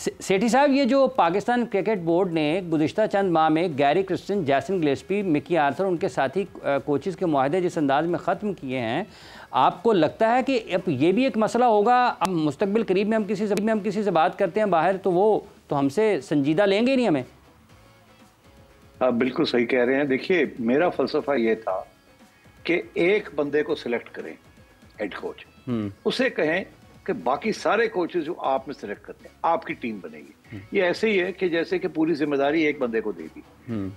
सेठी साहब, ये जो पाकिस्तान क्रिकेट बोर्ड ने गुज़िश्ता चंद माह में गैरी क्रिस्टन, जैसन गिलेस्पी, मिकी आर्थर, उनके साथी कोचेज़ के मुआहदे जिस अंदाज में ख़त्म किए हैं, आपको लगता है कि अब ये भी एक मसला होगा? अब मुस्तकबिल करीब में हम किसी से बात करते हैं बाहर, तो वो तो हमसे संजीदा लेंगे ही नहीं हमें। आप बिल्कुल सही कह रहे हैं। देखिए, मेरा फ़लसफ़ा ये था कि एक बंदे को सिलेक्ट करें हेड कोच, उसे कहें कि बाकी सारे कोचेज जो आप में सिलेक्ट करते हैं, आपकी टीम बनेगी। ये ऐसे ही है कि जैसे कि पूरी जिम्मेदारी एक बंदे को दे दी,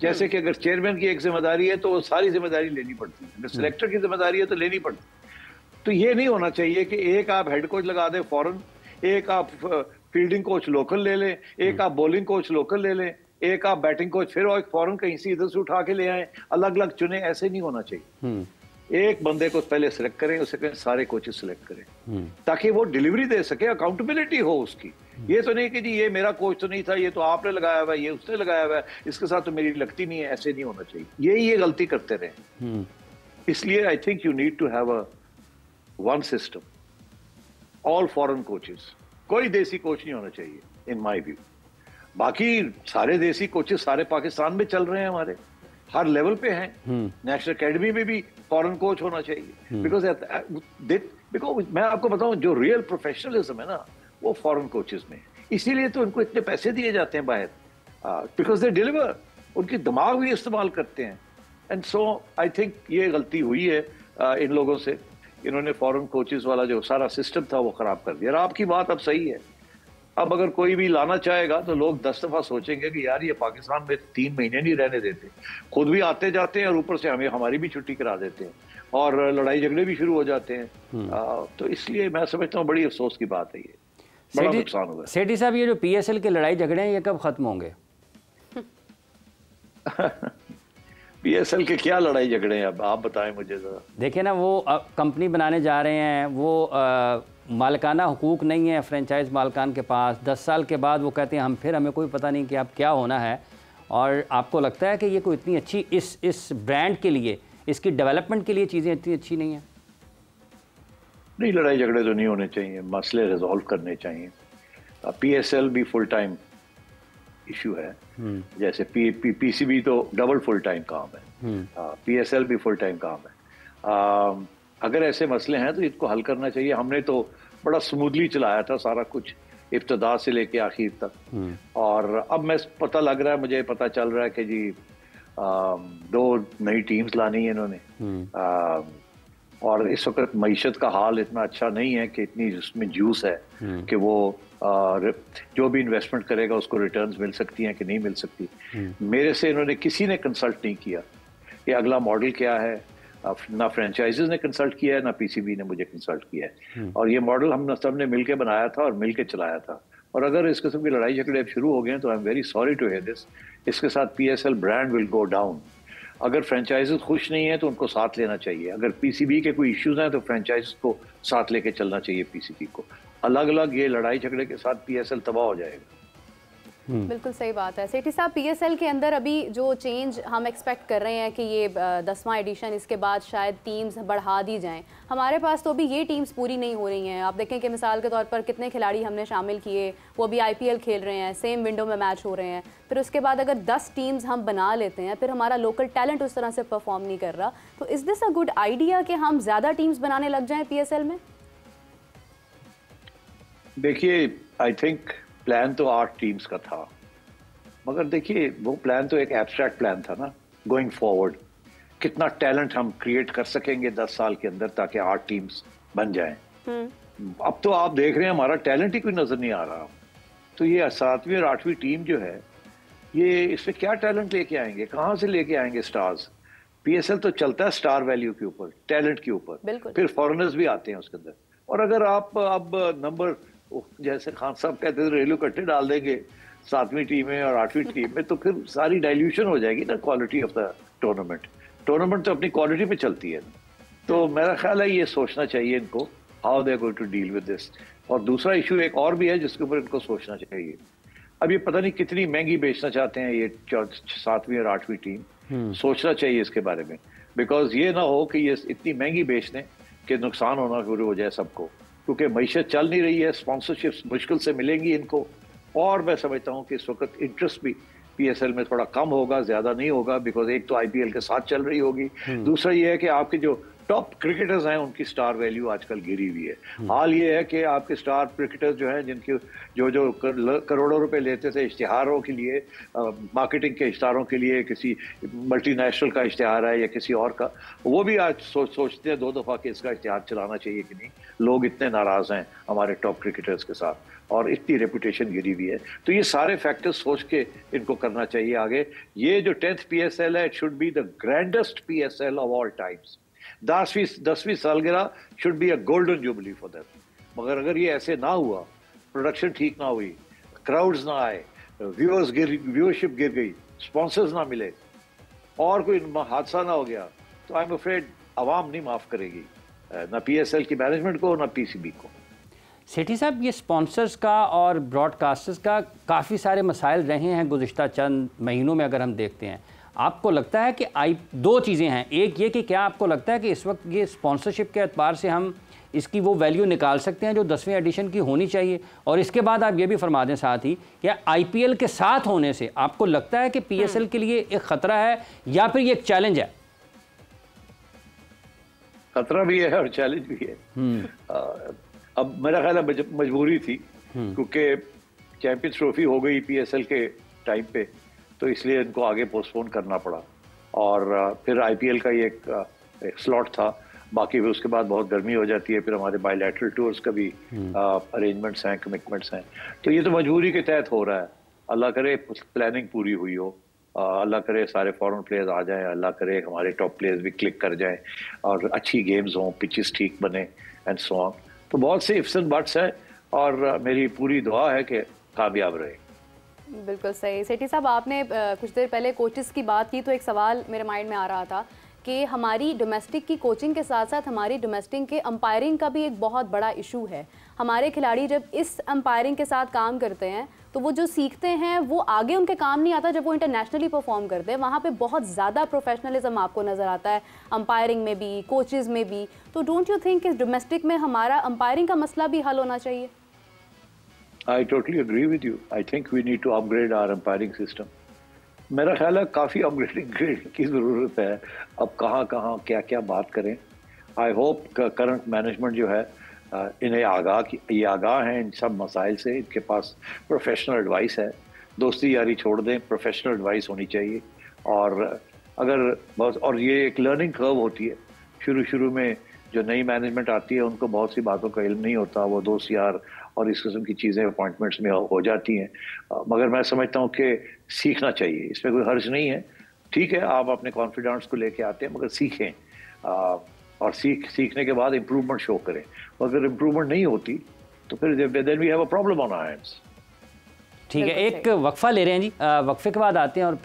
जैसे कि अगर चेयरमैन की एक जिम्मेदारी है तो वो सारी जिम्मेदारी लेनी पड़ती है, अगर सिलेक्टर की जिम्मेदारी है तो लेनी पड़ती है। तो ये नहीं होना चाहिए कि एक आप हेड कोच लगा दें फॉरन, एक आप फील्डिंग कोच लोकल ले लें, एक आप बॉलिंग कोच लोकल ले लें, एक आप बैटिंग कोच फिर एक फॉरन कहीं से इधर से उठा के ले आए, अलग अलग चुने। ऐसे नहीं होना चाहिए। एक बंदे को पहले सिलेक्ट करें, उसे कहें सारे कोचेस सिलेक्ट करें, ताकि वो डिलीवरी दे सके, अकाउंटेबिलिटी हो उसकी। ये तो नहीं कि जी ये मेरा कोच तो नहीं था, ये तो आपने लगाया हुआ है, ये उसने लगाया हुआ है, इसके साथ तो मेरी लगती नहीं है। ऐसे नहीं होना चाहिए। ये गलती करते रहे। इसलिए I think you need to have a one system, all foreign coaches, कोई देसी कोच नहीं होना चाहिए इन माय व्यू। बाकी सारे देसी कोचेस सारे पाकिस्तान में चल रहे हैं, हमारे हर लेवल पे हैं। नेशनल एकेडमी में भी फॉरेन कोच होना चाहिए, बिकॉज मैं आपको बताऊं, जो रियल प्रोफेशनलिज्म है ना, वो फॉरेन कोचेस में है। इसीलिए तो उनको इतने पैसे दिए जाते हैं बाहर, बिकॉज दे डिलीवर, उनकी दिमाग भी इस्तेमाल करते हैं। एंड सो आई थिंक ये गलती हुई है इन लोगों से। इन्होंने फॉरेन कोचेस वाला जो सारा सिस्टम था वो खराब कर दिया। और आपकी बात अब सही है, अब अगर कोई भी लाना चाहेगा तो लोग 10 दफा सोचेंगे कि यार ये पाकिस्तान में 3 महीने नहीं रहने देते, खुद भी आते जाते हैं और ऊपर से हमारी भी छुट्टी करा देते हैं, और लड़ाई झगड़े भी शुरू हो जाते हैं। तो इसलिए मैं समझता हूँ बड़ी अफसोस की बात है, ये बड़ा नुकसान हुआ। सेठी साहब, ये जो PSL के लड़ाई झगड़े हैं, ये कब खत्म होंगे? PSL के क्या लड़ाई झगड़े हैं, अब आप बताएं मुझे जरा। देखिए ना, वो कंपनी बनाने जा रहे हैं, वो मालिकाना हुकूक नहीं है फ्रेंचाइज मालिकान के पास। 10 साल के बाद वो कहते हैं हमें कोई पता नहीं कि अब क्या होना है। और आपको लगता है कि ये कोई इतनी अच्छी इस ब्रांड के लिए, इसकी डेवलपमेंट के लिए चीज़ें इतनी अच्छी नहीं हैं? नहीं, लड़ाई झगड़े तो नहीं होने चाहिए, मसले रिजॉल्व करने चाहिए। PSL भी फुल टाइम इशू है, जैसे PCB तो डबल फुल टाइम काम है, PSL भी फुल टाइम काम है। अगर ऐसे मसले हैं तो इसको हल करना चाहिए। हमने तो बड़ा स्मूथली चलाया था सारा कुछ, इब्तदा से लेके आखिर तक। और अब पता लग रहा है, मुझे पता चल रहा है कि जी 2 नई टीम्स लानी है इन्होंने। और इस वक्त मईशत का हाल इतना अच्छा नहीं है कि इतनी उसमें जूस है कि वो जो भी इन्वेस्टमेंट करेगा उसको रिटर्न्स मिल सकती हैं कि नहीं मिल सकती। मेरे से इन्होंने किसी ने कंसल्ट नहीं किया कि अगला मॉडल क्या है, ना फ्रेंचाइजीज ने कंसल्ट किया है, ना PCB ने मुझे कंसल्ट किया है। और ये मॉडल हम सब ने मिलकर बनाया था और मिलकर चलाया था। और अगर इस किस्म की लड़ाई झगड़े अब शुरू हो गए तो I am very sorry to hear this. इसके साथ PSL brand will go down. अगर फ्रेंचाइजीज खुश नहीं है तो उनको साथ लेना चाहिए। अगर PCB के कोई इश्यूज हैं तो फ्रेंचाइज को साथ लेके चलना चाहिए PCB को। अलग अलग ये लड़ाई झगड़े के साथ PSL तबाह हो जाएगा। बिल्कुल सही बात है। सेठी साहब, PSL के अंदर अभी जो चेंज हम एक्सपेक्ट कर रहे हैं कि ये 10वां एडिशन, इसके बाद शायद टीम्स बढ़ा दी जाएं। हमारे पास तो अभी ये टीम्स पूरी नहीं हो रही हैं। आप देखें कि मिसाल के तौर पर कितने खिलाड़ी हमने शामिल किए, वो अभी IPL खेल रहे हैं, सेम विंडो में मैच हो रहे हैं। फिर उसके बाद अगर 10 टीम्स हम बना लेते हैं, फिर हमारा लोकल टैलेंट उस तरह से परफॉर्म नहीं कर रहा, तो is this a good idea कि हम ज़्यादा टीम्स बनाने लग जाएँ PSL में? देखिए, आई थिंक प्लान तो 8 टीम्स का था, मगर देखिए वो प्लान तो एक एब्स्ट्रैक्ट प्लान था ना। गोइंग फॉरवर्ड कितना टैलेंट हम क्रिएट कर सकेंगे 10 साल के अंदर ताकि 8 टीम्स बन जाएं। अब तो आप देख रहे हैं हमारा टैलेंट ही कोई नजर नहीं आ रहा। तो ये 7वीं और 8वीं टीम जो है, ये इसमें क्या टैलेंट लेके आएंगे, कहाँ से लेके आएंगे स्टार्स? PSL तो चलता है स्टार वैल्यू के ऊपर, टैलेंट के ऊपर, फिर फॉरेनर्स भी आते हैं उसके अंदर। और अगर आप अब नंबर, जैसे खान साहब कहते थे, रेलू कट्टे डाल देंगे 7वीं टीम में और 8वीं टीम में, तो फिर सारी डाइल्यूशन हो जाएगी ना क्वालिटी ऑफ द टूर्नामेंट तो अपनी क्वालिटी पे चलती है। तो मेरा ख्याल है ये सोचना चाहिए इनको, how they are going to deal with this. और दूसरा इशू एक और भी है जिसके ऊपर इनको सोचना चाहिए। अब ये पता नहीं कितनी महंगी बेचना चाहते हैं ये 7वीं और 8वीं टीम, सोचना चाहिए इसके बारे में। बिकॉज ये ना हो कि ये इतनी महंगी बेच दें कि नुकसान होना शुरू हो जाए सबको, क्योंकि मईशत चल नहीं रही है, स्पॉन्सरशिप्स मुश्किल से मिलेंगी इनको, और मैं समझता हूँ कि इस वक्त इंटरेस्ट भी पीएसएल में थोड़ा कम होगा, ज्यादा नहीं होगा, बिकॉज एक तो आईपीएल के साथ चल रही होगी, दूसरा ये है कि आपके जो टॉप क्रिकेटर्स हैं उनकी स्टार वैल्यू आजकल गिरी हुई है। हाल ये है कि आपके स्टार क्रिकेटर्स जो हैं, जिनके जो करोड़ों रुपए लेते थे इश्तिहारों के लिए, मार्केटिंग के इश्तिहारों के लिए, किसी मल्टीनेशनल का इश्तिहार है या किसी और का, वो भी आज सोचते हैं 2 दफा कि इसका इश्तिहार चलाना चाहिए कि नहीं। लोग इतने नाराज हैं हमारे टॉप क्रिकेटर्स के साथ और इतनी रेपुटेशन गिरी हुई है। तो ये सारे फैक्टर्स सोच के इनको करना चाहिए आगे। ये जो 10th PSL है, it should be the grandest PSL of all times. 10वीं सालगिरह should be a golden jubilee for that. मगर अगर ये ऐसे ना हुआ, प्रोडक्शन ठीक ना हुई, क्राउड्स ना आए, व्यूअरशिप गिर गई, स्पॉन्सर्स ना मिले और कोई हादसा ना हो गया, तो आई एम अफ्रेड आवाम नहीं माफ करेगी, ना PSL की मैनेजमेंट को ना PCB को। सेठी साहब, ये स्पॉन्सर्स का और ब्रॉडकास्टर्स का काफ़ी सारे मसाइल रहे हैं गुज़िश्ता चंद महीनों में। अगर हम देखते हैं, आपको लगता है कि दो चीज़ें हैं। एक ये कि क्या आपको लगता है कि इस वक्त ये स्पॉन्सरशिप के एतबार से हम इसकी वो वैल्यू निकाल सकते हैं जो 10वीं एडिशन की होनी चाहिए? और इसके बाद आप ये भी फरमा दें साथ ही, क्या IPL के साथ होने से आपको लगता है कि PSL के लिए एक ख़तरा है या फिर ये एक चैलेंज है? खतरा भी है और चैलेंज भी है। अब मेरा ख्याल है मजबूरी थी, क्योंकि चैंपियंस ट्रॉफी हो गई PSL के टाइम पे, तो इसलिए इनको आगे पोस्टपोन करना पड़ा। और फिर IPL का ये एक स्लॉट था, बाकी भी उसके बाद बहुत गर्मी हो जाती है, फिर हमारे बायलैटरल टूर्स का भी अरेंजमेंट्स हैं, कमिटमेंट्स हैं। तो ये तो मजबूरी के तहत हो रहा है। अल्लाह करे प्लानिंग पूरी हुई हो, अल्लाह करे सारे फॉरेन प्लेयर्स आ जाएं, अल्लाह करे हमारे टॉप प्लेयर्स भी क्लिक कर जाएं और अच्छी गेम्स हों, पिचेस ठीक बने एंड सो ऑन। तो बहुत से इफ्स एंड बट्स हैं और मेरी पूरी दुआ है कि कामयाब रहे। बिल्कुल सही। सेठी साहब, आपने कुछ देर पहले कोचेस की बात की, तो एक सवाल मेरे माइंड में आ रहा था कि हमारी डोमेस्टिक की कोचिंग के साथ साथ हमारी डोमेस्टिक के अंपायरिंग का भी एक बहुत बड़ा इशू है। हमारे खिलाड़ी जब इस अंपायरिंग के साथ काम करते हैं तो वो जो सीखते हैं वो आगे उनके काम नहीं आता। जब वो इंटरनेशनली परफॉर्म करते हैं, वहाँ पे बहुत ज़्यादा प्रोफेशनलिज्म आपको नज़र आता है, अंपायरिंग में भी, कोचेज़ में भी। तो डोंट यू थिंक कि डोमेस्टिक में हमारा अंपायरिंग का मसला भी हल होना चाहिए? I totally agree with you. I think we need to upgrade our umpiring system. मेरा ख्याल है काफ़ी अपग्रेडिंग की ज़रूरत है। अब कहाँ क्या क्या बात करें। आई होप करंट मैनेजमेंट जो है इन्हें आगाह हैं इन सब मसाइल से, इनके पास प्रोफेशनल एडवाइस है। दोस्ती यारी छोड़ दें, प्रोफेशनल एडवाइस होनी चाहिए। और और ये एक लर्निंग कर्व होती है। शुरू में जो नई मैनेजमेंट आती है उनको बहुत सी बातों का इल्म नहीं होता, वो दोस्त यार और इस किस्म की चीज़ें अपॉइंटमेंट्स में हो जाती हैं। मगर मैं समझता हूँ कि सीखना चाहिए, इसमें कोई हर्ज नहीं है। ठीक है, आप अपने कॉन्फिडेंस को लेके आते हैं, मगर सीखें और सीखने के बाद इम्प्रूवमेंट शो करें। अगर इम्प्रूवमेंट नहीं होती तो फिर then we have a problem on our hands. ठीक है, एक वक्फा ले रहे हैं जी, वक्फे के बाद आते हैं और